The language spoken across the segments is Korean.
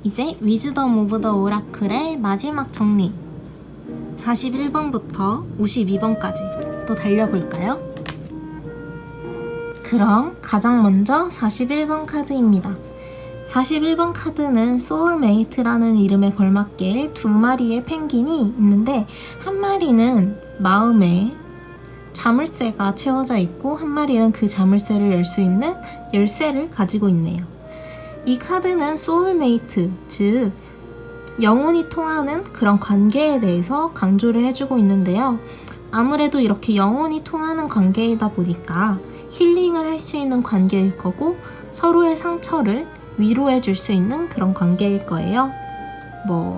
이제 위즈덤 오브 더 오라클의 마지막 정리 41번부터 52번까지 또 달려볼까요? 그럼 가장 먼저 41번 카드입니다. 41번 카드는 소울메이트라는 이름에 걸맞게 두 마리의 펭귄이 있는데 한 마리는 마음에 자물쇠가 채워져 있고 한 마리는 그 자물쇠를 열 수 있는 열쇠를 가지고 있네요. 이 카드는 소울메이트, 즉 영혼이 통하는 그런 관계에 대해서 강조를 해주고 있는데요. 아무래도 이렇게 영혼이 통하는 관계이다 보니까 힐링을 할 수 있는 관계일 거고 서로의 상처를 위로해 줄 수 있는 그런 관계일 거예요.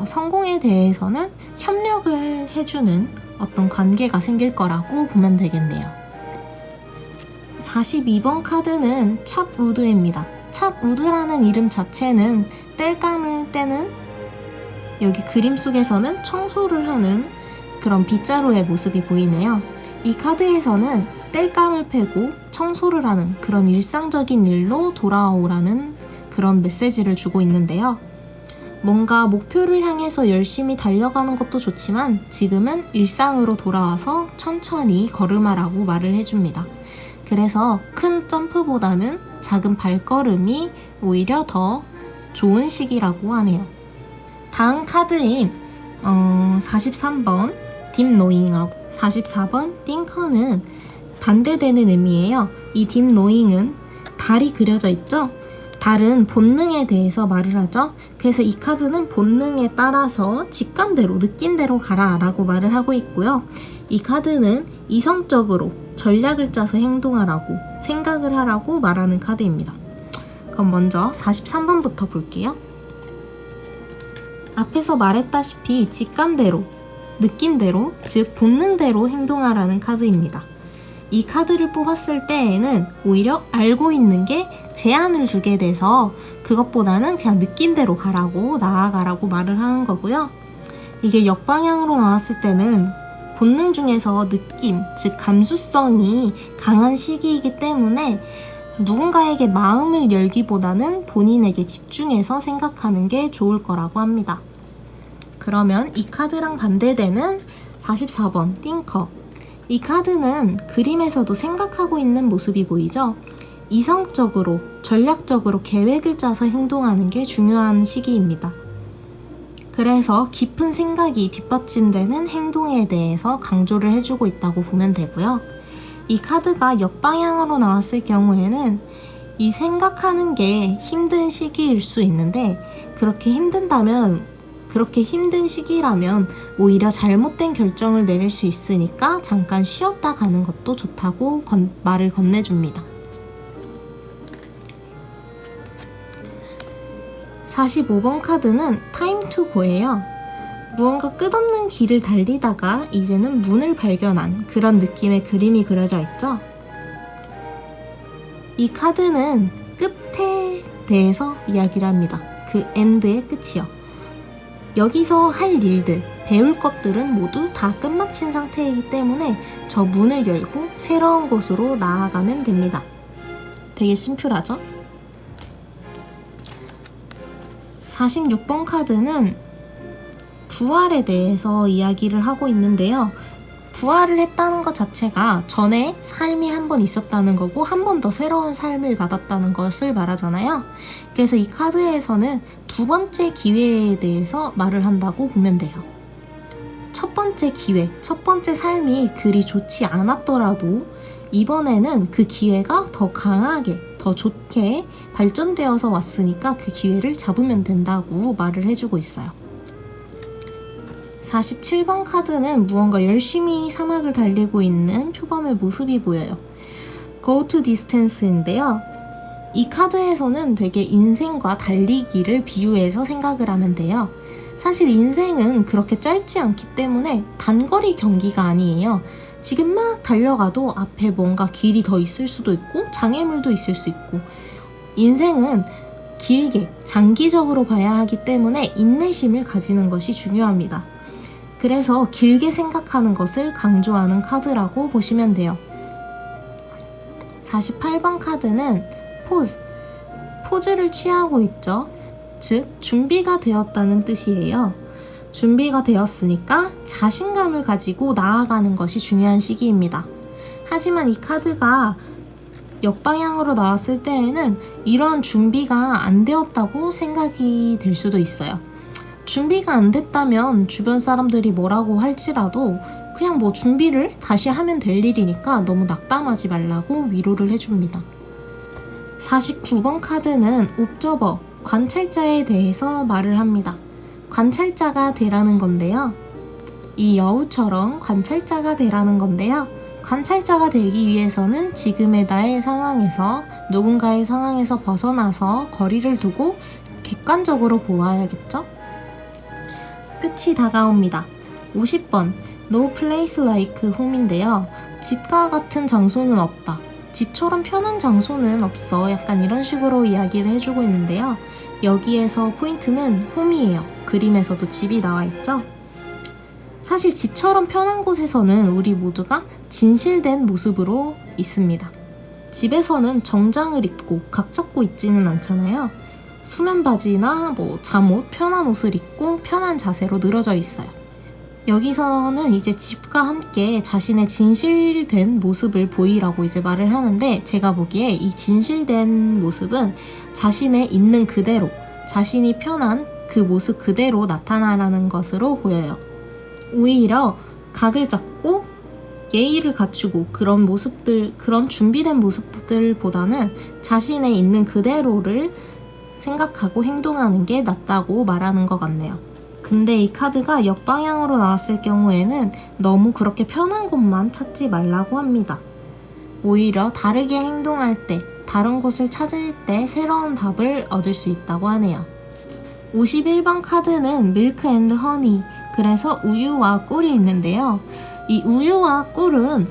성공에 대해서는 협력을 해주는 어떤 관계가 생길 거라고 보면 되겠네요. 42번 카드는 찹우드입니다. 찹우드라는 이름 자체는 땔감을 떼는, 여기 그림 속에서는 청소를 하는 그런 빗자루의 모습이 보이네요. 이 카드에서는 땔감을 패고 청소를 하는 그런 일상적인 일로 돌아오라는 그런 메시지를 주고 있는데요. 뭔가 목표를 향해서 열심히 달려가는 것도 좋지만 지금은 일상으로 돌아와서 천천히 걸음하라고 말을 해줍니다. 그래서 큰 점프보다는 작은 발걸음이 오히려 더 좋은 시기라고 하네요. 다음 카드인 43번 딥노잉하고 44번 띵커는 반대되는 의미예요. 이 딥노잉은 달이 그려져 있죠? 달은 본능에 대해서 말을 하죠. 그래서 이 카드는 본능에 따라서 직감대로 느낌대로 가라 라고 말을 하고 있고요. 이 카드는 이성적으로 전략을 짜서 행동하라고, 생각을 하라고 말하는 카드입니다. 그럼 먼저 43번부터 볼게요. 앞에서 말했다시피 직감대로, 느낌대로, 즉 본능대로 행동하라는 카드입니다. 이 카드를 뽑았을 때에는 오히려 알고 있는 게 제한을 주게 돼서 그것보다는 그냥 느낌대로 가라고, 나아가라고 말을 하는 거고요. 이게 역방향으로 나왔을 때는 본능 중에서 느낌, 즉 감수성이 강한 시기이기 때문에 누군가에게 마음을 열기보다는 본인에게 집중해서 생각하는 게 좋을 거라고 합니다. 그러면 이 카드랑 반대되는 44번 띵커, 이 카드는 그림에서도 생각하고 있는 모습이 보이죠? 이성적으로, 전략적으로 계획을 짜서 행동하는 게 중요한 시기입니다. 그래서 깊은 생각이 뒷받침되는 행동에 대해서 강조를 해주고 있다고 보면 되고요. 이 카드가 역방향으로 나왔을 경우에는 이 생각하는 게 힘든 시기일 수 있는데 그렇게 힘든 시기라면 오히려 잘못된 결정을 내릴 수 있으니까 잠깐 쉬었다 가는 것도 좋다고 말을 건네줍니다. 45번 카드는 타임 투 고예요. 무언가 끝없는 길을 달리다가 이제는 문을 발견한 그런 느낌의 그림이 그려져 있죠. 이 카드는 끝에 대해서 이야기를 합니다. 그 엔드의 끝이요. 여기서 할 일들, 배울 것들은 모두 다 끝마친 상태이기 때문에 저 문을 열고 새로운 곳으로 나아가면 됩니다. 되게 심플하죠? 46번 카드는 부활에 대해서 이야기를 하고 있는데요. 부활을 했다는 것 자체가 전에 삶이 한 번 있었다는 거고 한 번 더 새로운 삶을 받았다는 것을 말하잖아요. 그래서 이 카드에서는 두 번째 기회에 대해서 말을 한다고 보면 돼요. 첫 번째 기회, 첫 번째 삶이 그리 좋지 않았더라도 이번에는 그 기회가 더 강하게, 더 좋게 발전되어서 왔으니까 그 기회를 잡으면 된다고 말을 해주고 있어요. 47번 카드는 무언가 열심히 사막을 달리고 있는 표범의 모습이 보여요. Go to distance인데요. 이 카드에서는 되게 인생과 달리기를 비유해서 생각을 하면 돼요. 사실 인생은 그렇게 짧지 않기 때문에 단거리 경기가 아니에요. 지금 막 달려가도 앞에 뭔가 길이 더 있을 수도 있고 장애물도 있을 수 있고 인생은 길게 장기적으로 봐야 하기 때문에 인내심을 가지는 것이 중요합니다. 그래서 길게 생각하는 것을 강조하는 카드라고 보시면 돼요. 48번 카드는 포즈를 취하고 있죠. 즉 준비가 되었다는 뜻이에요. 준비가 되었으니까 자신감을 가지고 나아가는 것이 중요한 시기입니다. 하지만 이 카드가 역방향으로 나왔을 때에는 이러한 준비가 안 되었다고 생각이 될 수도 있어요. 준비가 안 됐다면 주변 사람들이 뭐라고 할지라도 그냥 뭐 준비를 다시 하면 될 일이니까 너무 낙담하지 말라고 위로를 해줍니다. 49번 카드는 옵저버, 관찰자에 대해서 말을 합니다. 관찰자가 되라는 건데요. 이 여우처럼 관찰자가 되라는 건데요. 관찰자가 되기 위해서는 지금의 나의 상황에서 누군가의 상황에서 벗어나서 거리를 두고 객관적으로 보아야겠죠? 끝이 다가옵니다. 50번 No place like home인데요. 집과 같은 장소는 없다. 집처럼 편한 장소는 없어. 약간 이런 식으로 이야기를 해주고 있는데요. 여기에서 포인트는 홈이에요. 그림에서도 집이 나와 있죠? 사실 집처럼 편한 곳에서는 우리 모두가 진실된 모습으로 있습니다. 집에서는 정장을 입고 각 잡고 있지는 않잖아요. 수면 바지나 잠옷, 편한 옷을 입고 편한 자세로 늘어져 있어요. 여기서는 이제 집과 함께 자신의 진실된 모습을 보이라고 이제 말을 하는데, 제가 보기에 이 진실된 모습은 자신의 있는 그대로, 자신이 편한 그 모습 그대로 나타나라는 것으로 보여요. 오히려 각을 잡고 예의를 갖추고 그런 모습들, 그런 준비된 모습들보다는 자신의 있는 그대로를 생각하고 행동하는 게 낫다고 말하는 것 같네요. 근데 이 카드가 역방향으로 나왔을 경우에는 너무 그렇게 편한 곳만 찾지 말라고 합니다. 오히려 다르게 행동할 때, 다른 곳을 찾을 때 새로운 답을 얻을 수 있다고 하네요. 51번 카드는 밀크 앤드 허니, 그래서 우유와 꿀이 있는데요. 이 우유와 꿀은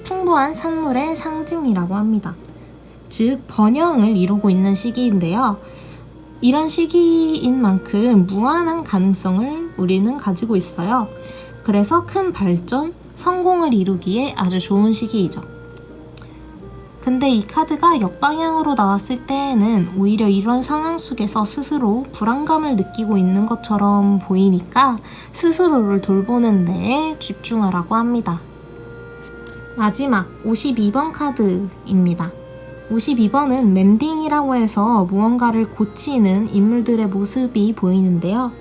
풍부한 산물의 상징이라고 합니다. 즉 번영을 이루고 있는 시기인데요. 이런 시기인 만큼 무한한 가능성을 우리는 가지고 있어요. 그래서 큰 발전, 성공을 이루기에 아주 좋은 시기이죠. 근데 이 카드가 역방향으로 나왔을 때에는 오히려 이런 상황 속에서 스스로 불안감을 느끼고 있는 것처럼 보이니까 스스로를 돌보는 데에 집중하라고 합니다. 마지막 52번 카드입니다. 52번은 멘딩이라고 해서 무언가를 고치는 인물들의 모습이 보이는데요.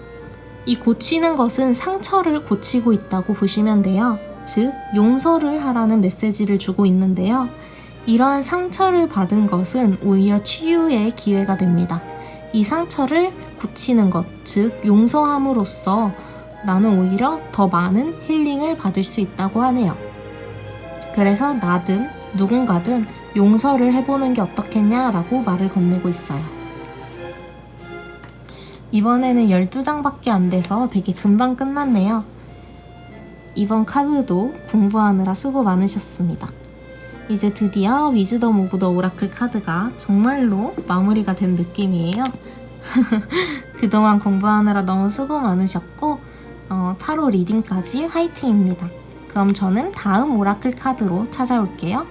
이 고치는 것은 상처를 고치고 있다고 보시면 돼요. 즉 용서를 하라는 메시지를 주고 있는데요. 이러한 상처를 받은 것은 오히려 치유의 기회가 됩니다. 이 상처를 고치는 것, 즉 용서함으로써 나는 오히려 더 많은 힐링을 받을 수 있다고 하네요. 그래서 나든 누군가든 용서를 해보는 게 어떻겠냐라고 말을 건네고 있어요. 이번에는 12장밖에 안 돼서 되게 금방 끝났네요. 이번 카드도 공부하느라 수고 많으셨습니다. 이제 드디어 위즈덤 오브 더 오라클 카드가 정말로 마무리가 된 느낌이에요. 그동안 공부하느라 너무 수고 많으셨고 타로 리딩까지 화이팅입니다. 그럼 저는 다음 오라클 카드로 찾아올게요.